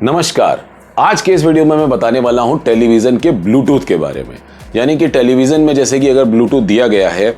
नमस्कार। आज के इस वीडियो में मैं बताने वाला हूं टेलीविज़न के ब्लूटूथ के बारे में। यानी कि टेलीविज़न में जैसे कि अगर ब्लूटूथ दिया गया है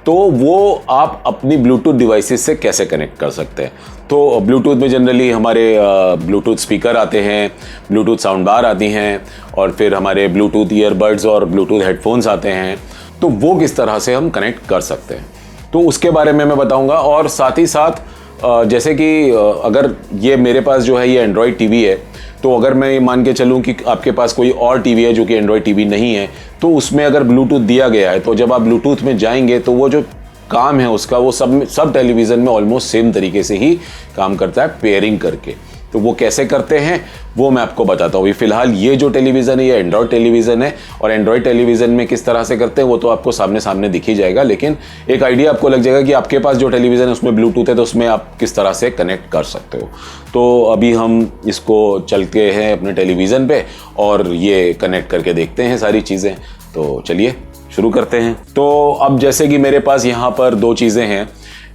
तो वो आप अपनी ब्लूटूथ डिवाइसेस से कैसे कनेक्ट कर सकते हैं। तो ब्लूटूथ में जनरली हमारे ब्लूटूथ स्पीकर आते हैं, ब्लूटूथ साउंड बार आती हैं और फिर हमारे ब्लूटूथ ईयरबड्स और ब्लूटूथ हेडफोन्स आते हैं। तो वो किस तरह से हम कनेक्ट कर सकते हैं तो उसके बारे में मैं बताऊंगा। और साथ ही साथ जैसे कि अगर ये मेरे पास जो है ये एंड्रॉयड टीवी है, तो अगर मैं मान के चलूं कि आपके पास कोई और टीवी है जो कि एंड्रॉयड टीवी नहीं है, तो उसमें अगर ब्लूटूथ दिया गया है तो जब आप ब्लूटूथ में जाएंगे तो वो जो काम है उसका वो सब टेलीविज़न में ऑलमोस्ट सेम तरीके से ही काम करता है, पेयरिंग करके। तो वो कैसे करते हैं वो मैं आपको बताता हूँ। फिलहाल ये जो टेलीविज़न है ये एंड्रॉयड टेलीविज़न है और एंड्रॉयड टेलीविज़न में किस तरह से करते हैं वो तो आपको सामने सामने दिख ही जाएगा, लेकिन एक आइडिया आपको लग जाएगा कि आपके पास जो टेलीविज़न है उसमें ब्लूटूथ है तो उसमें आप किस तरह से कनेक्ट कर सकते हो। तो अभी हम इसको चलते हैं अपने टेलीविज़न पे और ये कनेक्ट करके देखते हैं सारी चीज़ें। तो चलिए शुरू करते हैं। तो अब जैसे कि मेरे पास यहाँ पर दो चीज़ें हैं।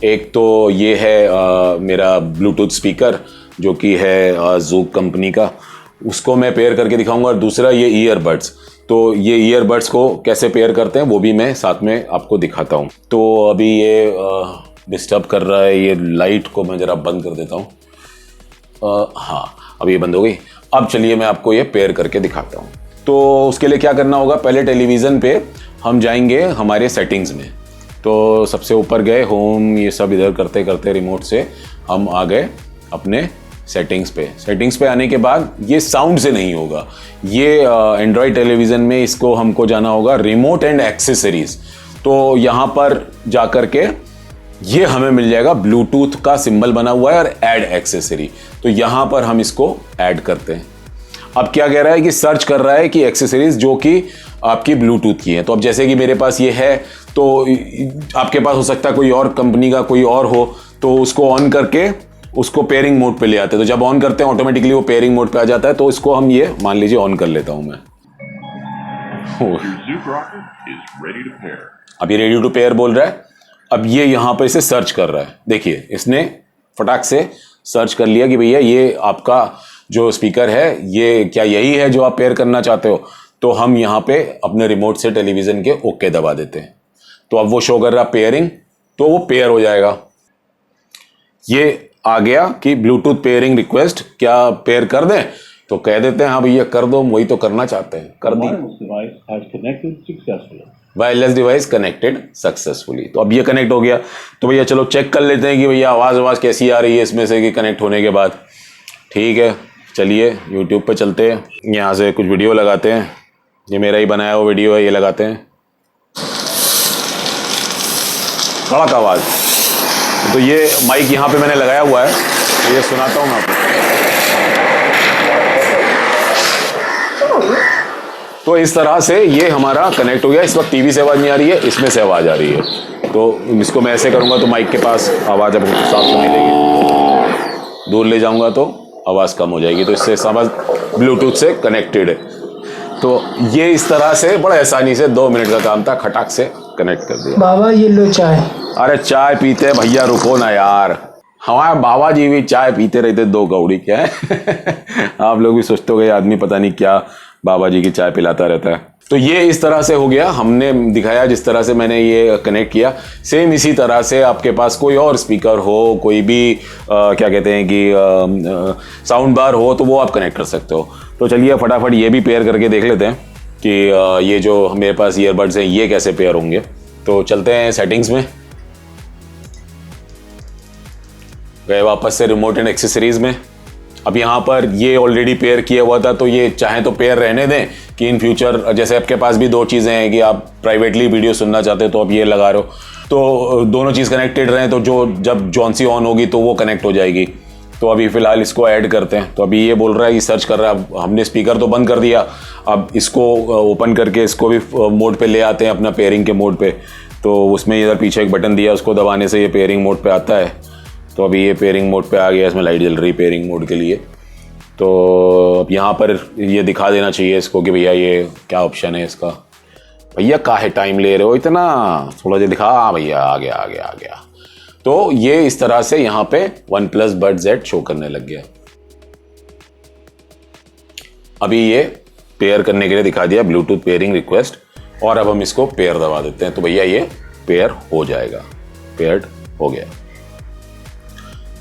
एक तो ये है मेरा ब्लूटूथ स्पीकर जो कि है ज़ूक कंपनी का, उसको मैं पेयर करके दिखाऊंगा। और दूसरा ये ईयरबड्स, तो ये ईयरबड्स को कैसे पेयर करते हैं वो भी मैं साथ में आपको दिखाता हूँ। तो अभी ये डिस्टर्ब कर रहा है, ये लाइट को मैं ज़रा बंद कर देता हूँ। हाँ, अब ये बंद हो गई। अब चलिए मैं आपको ये पेयर करके दिखाता हूँ। तो उसके लिए क्या करना होगा, पहले टेलीविज़न पे हम जाएंगे हमारे सेटिंग्स में। तो सबसे ऊपर गए, होम, ये सब इधर करते करते रिमोट से हम आ गए अपने सेटिंग्स पे आने के बाद ये साउंड से नहीं होगा, ये एंड्रॉयड टेलीविज़न में इसको हमको जाना होगा रिमोट एंड एक्सेसरीज। तो यहाँ पर जा कर के ये हमें मिल जाएगा ब्लूटूथ का सिंबल बना हुआ है और ऐड एक्सेसरी। तो यहाँ पर हम इसको ऐड करते हैं। अब क्या कह रहा है कि सर्च कर रहा है कि एक्सेसरीज जो कि आपकी ब्लूटूथ की है। तो अब जैसे कि मेरे पास ये है, तो आपके पास हो सकता है कोई और कंपनी का कोई और हो, तो उसको ऑन करके उसको पेयरिंग मोड पे ले आते हैं। तो जब ऑन करते हैं ऑटोमेटिकली वो पेयरिंग मोड पे आ जाता है। तो इसको हम ये मान लीजिए ऑन कर लेता हूं मैं। अब ये रेडी टू पेयर बोल रहा है। अब ये यहां पर इसे सर्च कर रहा है। देखिए इसने फटाक से सर्च कर लिया कि भैया ये आपका जो स्पीकर है ये क्या यही है जो आप पेयर करना चाहते हो। तो हम यहाँ पे अपने रिमोट से टेलीविज़न के ओके दबा देते हैं। तो अब वो शो कर रहा पेयरिंग, तो वो पेयर हो जाएगा। ये आ गया कि ब्लूटूथ पेयरिंग रिक्वेस्ट, क्या पेयर कर दें? तो कह देते हैं हाँ भैया कर दो, वही तो करना चाहते हैं, कर दी। Wireless device connected successfully. तो अब ये कनेक्ट हो गया। तो भैया चलो चेक कर लेते हैं कि भैया आवाज़ कैसी आ रही है इसमें से कि कनेक्ट होने के बाद। ठीक है, चलिए यूट्यूब पे चलते हैं, यहाँ से कुछ वीडियो लगाते हैं। ये मेरा ही बनाया हुआ वीडियो है, ये लगाते हैं। कड़क आवाज़। तो ये माइक यहाँ पे मैंने लगाया हुआ है, तो ये सुनाता हूँ मैं आपको। तो इस तरह से ये हमारा कनेक्ट हो गया। इस वक्त टीवी से आवाज़ नहीं आ रही है, इसमें से आवाज़ आ रही है। तो इसको मैं ऐसे करूँगा तो माइक के पास आवाज़ अब साफ सुनाई देगी। दूर ले जाऊँगा तो आवाज़ कम हो जाएगी। तो इससे समझ ब्लूटूथ से कनेक्टेड है। तो ये इस तरह से बड़ा आसानी से 2 मिनट का काम था, खटाक से कनेक्ट कर दिया। बाबा ये लो चाय। अरे चाय पीते भैया, रुको ना यार, हमारे बाबा जी भी चाय पीते रहते 2 कौड़ी। क्या है आप लोग भी सोचते हो गए आदमी पता नहीं क्या बाबा जी की चाय पिलाता रहता है। तो ये इस तरह से हो गया, हमने दिखाया जिस तरह से मैंने ये कनेक्ट किया। सेम इसी तरह से आपके पास कोई और स्पीकर हो, कोई भी क्या कहते हैं कि साउंड बार हो, तो वो आप कनेक्ट कर सकते हो। तो चलिए फटाफट ये भी पेयर करके देख लेते हैं कि ये जो मेरे पास ईयरबड्स हैं ये कैसे पेयर होंगे। तो चलते हैं सेटिंग्स में, गए वापस से रिमोट एंड एक्सेसरीज में। अब यहाँ पर ये ऑलरेडी पेयर किया हुआ था, तो ये चाहें तो पेयर रहने दें कि इन फ्यूचर जैसे आपके पास भी 2 चीज़ें हैं कि आप प्राइवेटली वीडियो सुनना चाहते हो तो आप ये लगा रहे हो, तो दोनों चीज़ कनेक्टेड रहें। तो जो जब जॉनसी ऑन होगी तो वो कनेक्ट हो जाएगी। तो अभी फ़िलहाल इसको ऐड करते हैं। तो अभी ये बोल रहा है कि सर्च कर रहा है। हमने स्पीकर तो बंद कर दिया, अब इसको ओपन करके इसको भी मोड पे ले आते हैं, अपना पेयरिंग के मोड पे। तो उसमें इधर पीछे एक बटन दिया, उसको दबाने से ये पेयरिंग मोड पे आता है। तो अभी ये पेयरिंग मोड पे आ गया, इसमें लाइट जल रही पेयरिंग मोड के लिए। तो अब यहाँ पर ये दिखा देना चाहिए इसको कि भैया ये क्या ऑप्शन है इसका। भैया काहे टाइम ले रहे हो इतना, थोड़ा सा दिखा। हाँ भैया आ गया। तो ये इस तरह से यहाँ पे OnePlus Buds Z शो करने लग गया। अभी ये पेयर करने के लिए दिखा दिया, ब्लूटूथ पेयरिंग रिक्वेस्ट, और अब हम इसको पेयर दबा देते हैं तो भैया ये पेयर हो जाएगा। पेयर्ड हो गया।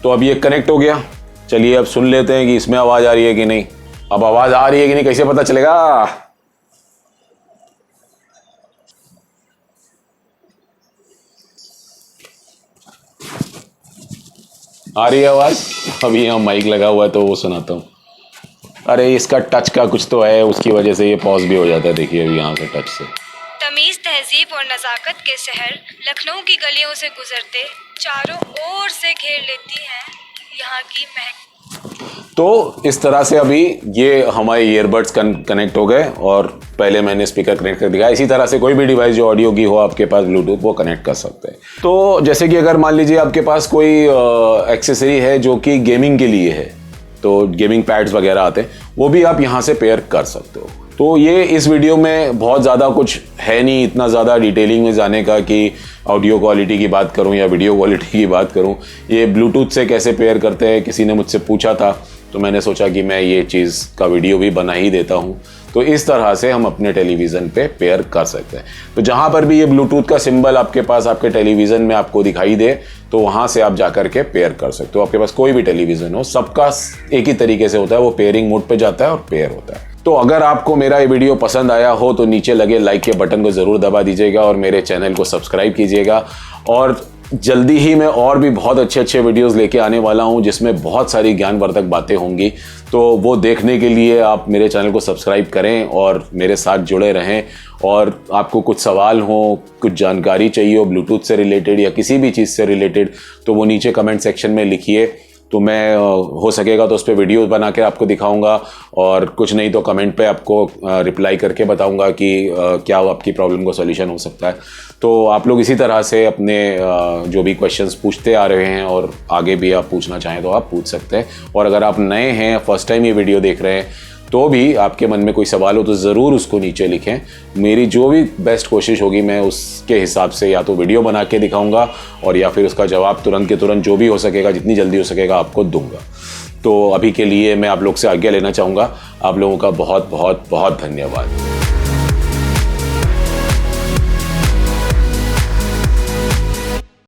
तो अब ये कनेक्ट हो गया। चलिए अब सुन लेते हैं कि इसमें आवाज आ रही है कि नहीं। अब आवाज आ रही है कि नहीं कैसे पता चलेगा? आ रही है आवाज। अभी यहाँ माइक लगा हुआ है तो वो सुनाता हूँ। अरे इसका टच का कुछ तो है, उसकी वजह से ये पॉज भी हो जाता है। देखिए अभी यहाँ से टच से। तमीज, तहजीब और नजाकत के शहर लखनऊ की गलियों से गुजरते चारों ओर से घेर लेती हैं यहाँ की महक। तो इस तरह से अभी ये हमारे ईयरबड्स कनेक्ट हो गए और पहले मैंने स्पीकर कनेक्ट कर दिया। इसी तरह से कोई भी डिवाइस जो ऑडियो की हो आपके पास ब्लूटूथ, वो कनेक्ट कर सकते हैं। तो जैसे कि अगर मान लीजिए आपके पास कोई एक्सेसरी है जो कि गेमिंग के लिए है, तो गेमिंग पैड्स वगैरह आते हैं, वो भी आप यहाँ से पेयर कर सकते हो। तो ये इस वीडियो में बहुत ज़्यादा कुछ है नहीं, इतना ज़्यादा डिटेलिंग में जाने का कि ऑडियो क्वालिटी की बात करूं या वीडियो क्वालिटी की बात करूं। ये ब्लूटूथ से कैसे पेयर करते हैं किसी ने मुझसे पूछा था, तो मैंने सोचा कि मैं ये चीज़ का वीडियो भी बना ही देता हूं। तो इस तरह से हम अपने टेलीविज़न पे पेयर कर सकते हैं। तो जहां पर भी ये ब्लूटूथ का सिंबल आपके पास आपके टेलीविज़न में आपको दिखाई दे, तो वहां से आप जाकर के पेयर कर सकते हो। आपके पास कोई भी टेलीविज़न हो, सबका एक ही तरीके से होता है, वो पेयरिंग मोड पे जाता है और पेयर होता है। तो अगर आपको मेरा ये वीडियो पसंद आया हो तो नीचे लगे लाइक के बटन को ज़रूर दबा दीजिएगा और मेरे चैनल को सब्सक्राइब कीजिएगा। और जल्दी ही मैं और भी बहुत अच्छे वीडियोस लेके आने वाला हूं जिसमें बहुत सारी ज्ञानवर्धक बातें होंगी। तो वो देखने के लिए आप मेरे चैनल को सब्सक्राइब करें और मेरे साथ जुड़े रहें। और आपको कुछ सवाल हो, कुछ जानकारी चाहिए हो ब्लूटूथ से रिलेटेड या किसी भी चीज़ से रिलेटेड, तो वो नीचे कमेंट सेक्शन में लिखिए। तो मैं हो सकेगा तो उस पर वीडियो बना के आपको दिखाऊंगा, और कुछ नहीं तो कमेंट पे आपको रिप्लाई करके बताऊंगा कि क्या आपकी प्रॉब्लम को सॉल्यूशन हो सकता है। तो आप लोग इसी तरह से अपने जो भी क्वेश्चंस पूछते आ रहे हैं और आगे भी आप पूछना चाहें तो आप पूछ सकते हैं। और अगर आप नए हैं, फर्स्ट टाइम ये वीडियो देख रहे हैं, तो भी आपके मन में कोई सवाल हो तो ज़रूर उसको नीचे लिखें। मेरी जो भी बेस्ट कोशिश होगी मैं उसके हिसाब से या तो वीडियो बना के दिखाऊंगा और या फिर उसका जवाब तुरंत के तुरंत जो भी हो सकेगा, जितनी जल्दी हो सकेगा, आपको दूंगा। तो अभी के लिए मैं आप लोग से आज्ञा लेना चाहूँगा। आप लोगों का बहुत बहुत बहुत धन्यवाद।